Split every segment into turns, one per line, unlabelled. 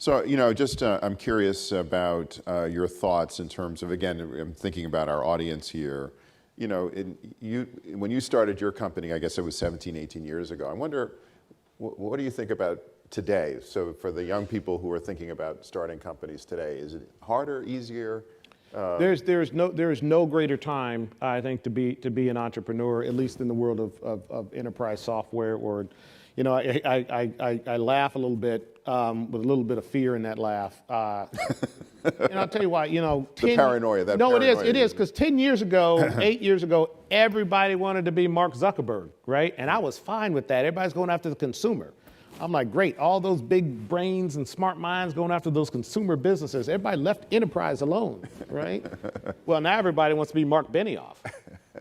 So, just I'm curious about your thoughts in terms of, again, I'm thinking about our audience here. When you started your company, I guess it was 17, 18 years ago. I wonder, what do you think about today? So for the young people who are thinking about starting companies today, is it harder, easier?
There is no greater time, I think, to be an entrepreneur, at least in the world of enterprise software. Or, I laugh a little bit with a little bit of fear in that laugh. And I'll tell you why.
The paranoia.
It is because 10 years ago, 8 years ago, everybody wanted to be Mark Zuckerberg, right? And I was fine with that. Everybody's going after the consumer. I'm like, great, all those big brains and smart minds going after those consumer businesses. Everybody left enterprise alone, right? Well, now everybody wants to be Mark Benioff,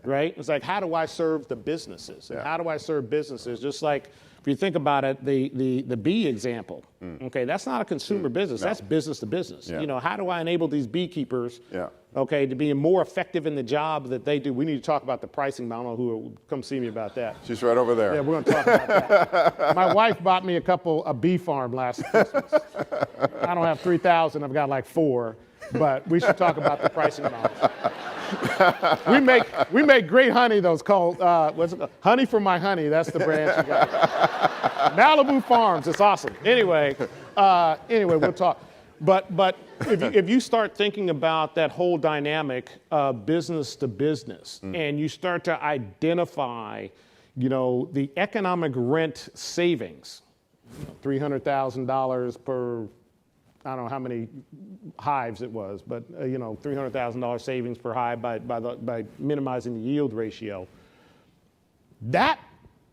right? It's like, how do I serve the businesses? And how do I serve businesses? Just like, if you think about it, the bee example, okay, that's not a consumer business, that's business to business. How do I enable these beekeepers, okay, to be more effective in the job that they do? We need to talk about the pricing. I don't know who will come see me about that.
She's right over there.
Yeah, we're going to talk about that. My wife bought me a bee farm last Christmas. I don't have 3,000, I've got like 4, but we should talk about the pricing models. We make great honey, though. It's called, what's it called? Honey for My Honey. That's the brand she got. Malibu Farms. It's awesome. Anyway, we'll talk. But if you start thinking about that whole dynamic of business to business, and you start to identify, the economic rent savings, $300,000 per, I don't know how many hives it was, but $300,000 savings per hive by minimizing the yield ratio. That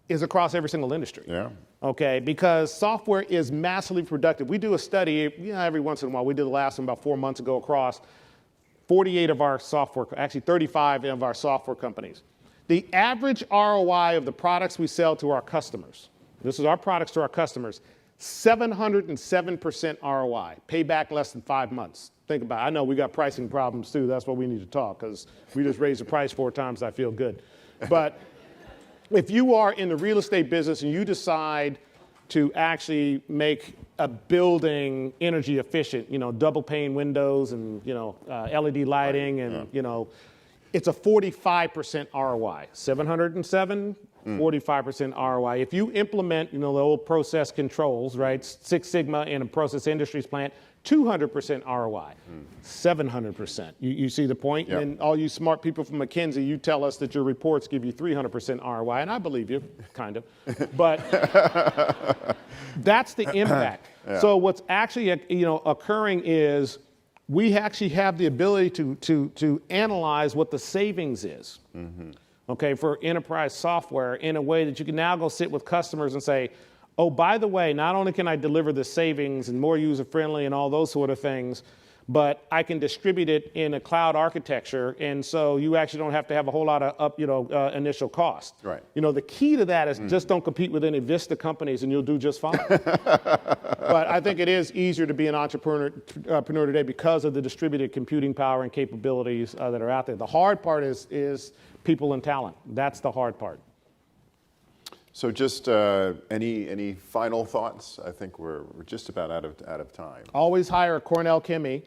is across every single industry.
Yeah.
Okay, because software is massively productive. We do a study, every once in a while. We did the last one about 4 months ago across 48 of our software, actually 35 of our software companies. The average ROI of the products we sell to our customers, this is our products to our customers, 707% ROI, payback less than 5 months. Think about it. I know we got pricing problems too. That's why we need to talk, because we just raised the price 4 times. I feel good. But if you are in the real estate business and you decide to actually make a building energy efficient, double pane windows and LED lighting and it's a 45% ROI. 707. 45% ROI. If you implement, the old process controls, right? Six Sigma in a process industries plant, 200% ROI, 700%. You see the point?
Yep.
And all you smart people from McKinsey, you tell us that your reports give you 300% ROI, and I believe you, kind of. But that's the impact. So what's actually, occurring is we actually have the ability to analyze what the savings is. Okay, for enterprise software in a way that you can now go sit with customers and say, oh, by the way, not only can I deliver the savings and more user-friendly and all those sort of things, but I can distribute it in a cloud architecture, and so you actually don't have to have a whole lot of initial cost.
Right.
The key to that is just don't compete with any Vista companies and you'll do just fine. But I think it is easier to be an entrepreneur today because of the distributed computing power and capabilities that are out there. The hard part is people and talent. That's the hard part.
So just any final thoughts? I think we're just about out of time.
Always hire a Cornell Chemie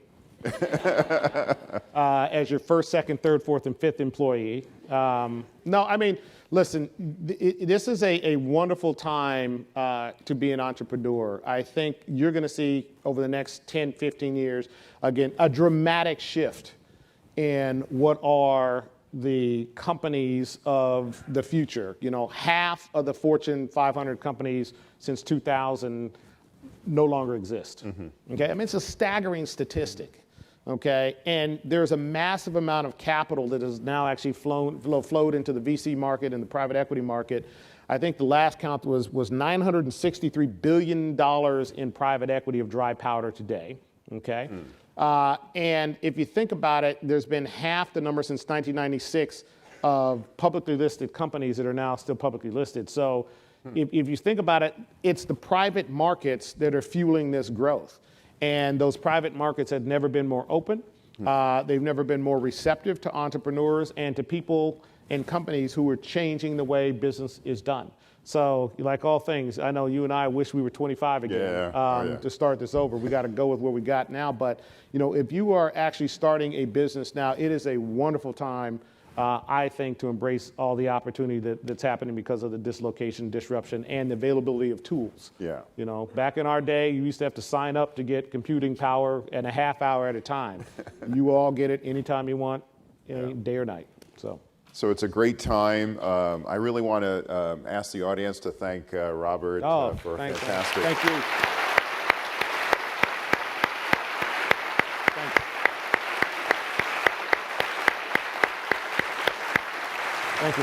as your first, second, third, fourth, and fifth employee. No, I mean, listen, this is a wonderful time to be an entrepreneur. I think you're going to see over the next 10, 15 years, again, a dramatic shift in what are the companies of the future. Half of the Fortune 500 companies since 2000 no longer exist. Okay, I mean, it's a staggering statistic. Okay, and there's a massive amount of capital that has now actually flowed into the VC market and the private equity market. I think the last count was $963 billion in private equity of dry powder today. Okay. And if you think about it, there's been half the number since 1996 of publicly listed companies that are now still publicly listed. So if you think about it, it's the private markets that are fueling this growth. And those private markets have never been more open. They've never been more receptive to entrepreneurs and to people and companies who are changing the way business is done. So, like all things, I know you and I wish we were 25 again to start this over. We got to go with what we got now. But, if you are actually starting a business now, it is a wonderful time, I think, to embrace all the opportunity that's happening because of the dislocation, disruption, and the availability of tools.
Yeah.
Back in our day, you used to have to sign up to get computing power and a half hour at a time. You all get it anytime you want, day or night.
So it's a great time. I really want to ask the audience to thank Robert for a fantastic.
Thank you. Thank you.